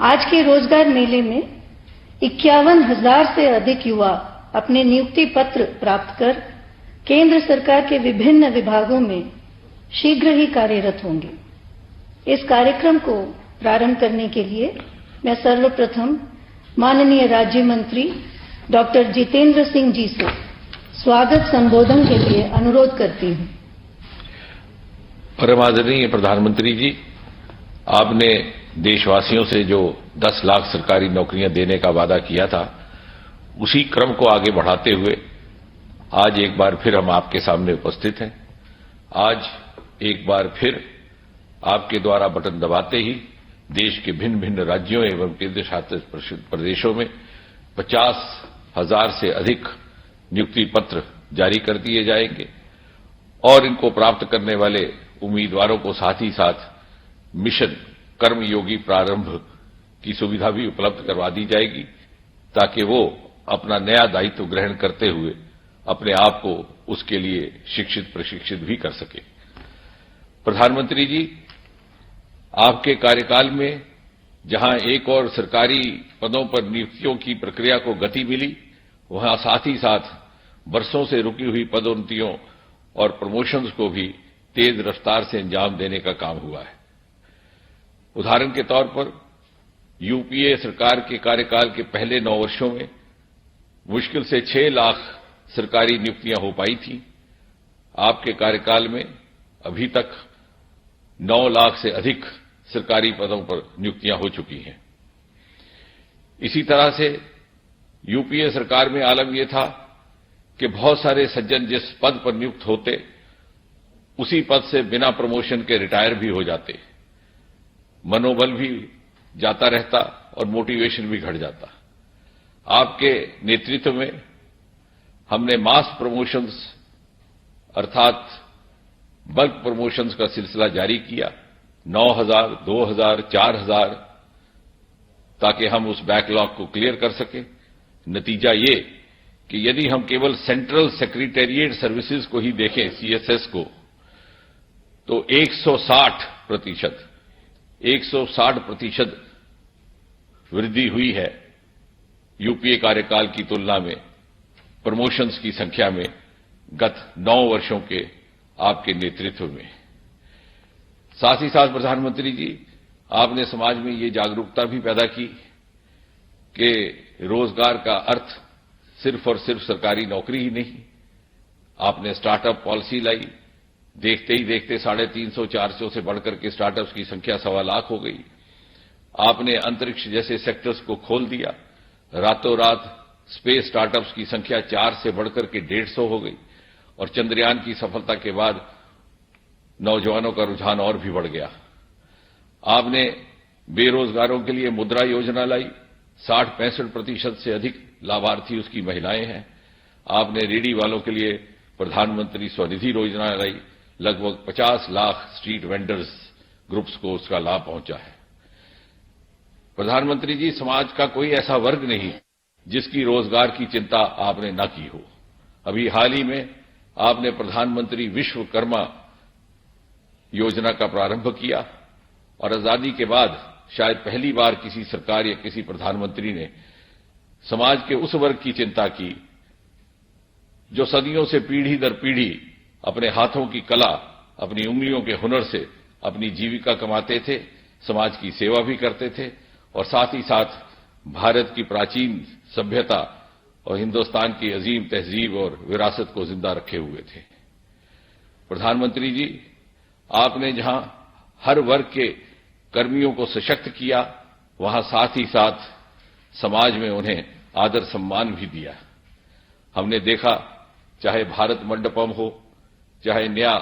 आज के रोजगार मेले में 51,000 से अधिक युवा अपने नियुक्ति पत्र प्राप्त कर केंद्र सरकार के विभिन्न विभागों में शीघ्र ही कार्यरत होंगे। इस कार्यक्रम को प्रारंभ करने के लिए मैं सर्वप्रथम माननीय राज्य मंत्री डॉक्टर जितेंद्र सिंह जी से स्वागत संबोधन के लिए अनुरोध करती हूं। परम आदरणीय प्रधानमंत्री जी, आपने देशवासियों से जो 10 लाख सरकारी नौकरियां देने का वादा किया था, उसी क्रम को आगे बढ़ाते हुए आज एक बार फिर हम आपके सामने उपस्थित हैं। आज एक बार फिर आपके द्वारा बटन दबाते ही देश के भिन्न भिन्न राज्यों एवं केंद्र शासित प्रदेशों में 50,000 से अधिक नियुक्ति पत्र जारी कर दिए जाएंगे और इनको प्राप्त करने वाले उम्मीदवारों को साथ ही साथ मिशन कर्मयोगी प्रारंभ की सुविधा भी उपलब्ध करवा दी जाएगी, ताकि वो अपना नया दायित्व ग्रहण करते हुए अपने आप को उसके लिए शिक्षित प्रशिक्षित भी कर सके। प्रधानमंत्री जी, आपके कार्यकाल में जहां एक और सरकारी पदों पर नियुक्तियों की प्रक्रिया को गति मिली, वहां साथ ही साथ वर्षों से रुकी हुई पदोन्नतियों और प्रमोशंस को भी तेज रफ्तार से अंजाम देने का काम हुआ है। उदाहरण के तौर पर यूपीए सरकार के कार्यकाल के पहले 9 वर्षों में मुश्किल से 6 लाख सरकारी नियुक्तियां हो पाई थी। आपके कार्यकाल में अभी तक 9 लाख से अधिक सरकारी पदों पर नियुक्तियां हो चुकी हैं। इसी तरह से यूपीए सरकार में आलम यह था कि बहुत सारे सज्जन जिस पद पर नियुक्त होते, उसी पद से बिना प्रमोशन के रिटायर भी हो जाते। मनोबल भी जाता रहता और मोटिवेशन भी घट जाता। आपके नेतृत्व में हमने मास प्रमोशंस अर्थात बल्क प्रमोशंस का सिलसिला जारी किया, 9,000, 2,000, 4,000, ताकि हम उस बैकलॉग को क्लियर कर सकें। नतीजा ये कि यदि हम केवल सेंट्रल सेक्रेटेरिएट सर्विसेज को ही देखें, सीएसएस को, तो 160% वृद्धि हुई है यूपीए कार्यकाल की तुलना में प्रमोशंस की संख्या में गत 9 वर्षों के आपके नेतृत्व में। साथ ही साथ प्रधानमंत्री जी, आपने समाज में ये जागरूकता भी पैदा की कि रोजगार का अर्थ सिर्फ और सिर्फ सरकारी नौकरी ही नहीं। आपने स्टार्टअप पॉलिसी लाई, देखते ही देखते 350-400 से बढ़कर के स्टार्टअप्स की संख्या 1.25 लाख हो गई। आपने अंतरिक्ष जैसे सेक्टर्स को खोल दिया, रातों रात स्पेस स्टार्टअप्स की संख्या 4 से बढ़कर के 150 हो गई और चंद्रयान की सफलता के बाद नौजवानों का रुझान और भी बढ़ गया। आपने बेरोजगारों के लिए मुद्रा योजना लाई, 60-65% से अधिक लाभार्थी उसकी महिलाएं हैं। आपने रेहड़ी वालों के लिए प्रधानमंत्री स्वनिधि योजना लाई, लगभग 50 लाख स्ट्रीट वेंडर्स ग्रुप्स को उसका लाभ पहुंचा है। प्रधानमंत्री जी, समाज का कोई ऐसा वर्ग नहीं जिसकी रोजगार की चिंता आपने न की हो। अभी हाल ही में आपने प्रधानमंत्री विश्वकर्मा योजना का प्रारंभ किया और आजादी के बाद शायद पहली बार किसी सरकार या किसी प्रधानमंत्री ने समाज के उस वर्ग की चिंता की जो सदियों से पीढ़ी दर पीढ़ी अपने हाथों की कला, अपनी उंगलियों के हुनर से अपनी जीविका कमाते थे, समाज की सेवा भी करते थे और साथ ही साथ भारत की प्राचीन सभ्यता और हिंदुस्तान की अजीम तहजीब और विरासत को जिंदा रखे हुए थे। प्रधानमंत्री जी, आपने जहां हर वर्ग के कर्मियों को सशक्त किया, वहां साथ ही साथ समाज में उन्हें आदर सम्मान भी दिया। हमने देखा, चाहे भारत मंडपम हो, चाहे नया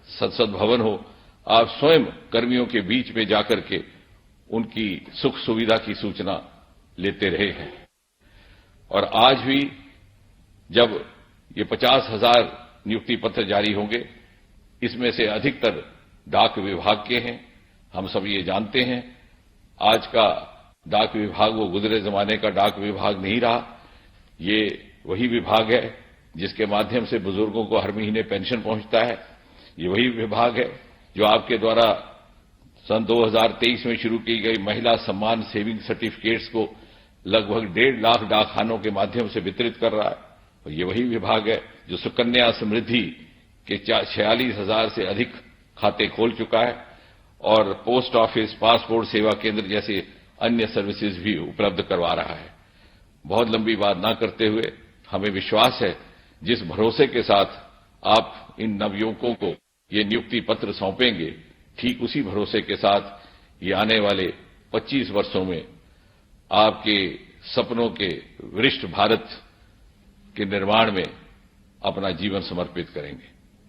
संसद भवन हो, आप स्वयं कर्मियों के बीच में जाकर के उनकी सुख सुविधा की सूचना लेते रहे हैं। और आज भी जब ये 50,000 नियुक्ति पत्र जारी होंगे, इसमें से अधिकतर डाक विभाग के हैं। हम सब ये जानते हैं, आज का डाक विभाग वो गुजरे जमाने का डाक विभाग नहीं रहा। ये वही विभाग है जिसके माध्यम से बुजुर्गों को हर महीने पेंशन पहुंचता है। ये वही विभाग है जो आपके द्वारा सन 2023 में शुरू की गई महिला सम्मान सेविंग सर्टिफिकेट्स को लगभग 1.5 लाख डाकखानों के माध्यम से वितरित कर रहा है। और ये वही विभाग है जो सुकन्या समृद्धि के 46,000 से अधिक खाते खोल चुका है और पोस्ट ऑफिस, पासपोर्ट सेवा केंद्र जैसे अन्य सर्विसेज भी उपलब्ध करवा रहा है। बहुत लंबी बात ना करते हुए हमें विश्वास है जिस भरोसे के साथ आप इन नवयुवकों को ये नियुक्ति पत्र सौंपेंगे, ठीक उसी भरोसे के साथ ये आने वाले 25 वर्षों में आपके सपनों के वरिष्ठ भारत के निर्माण में अपना जीवन समर्पित करेंगे।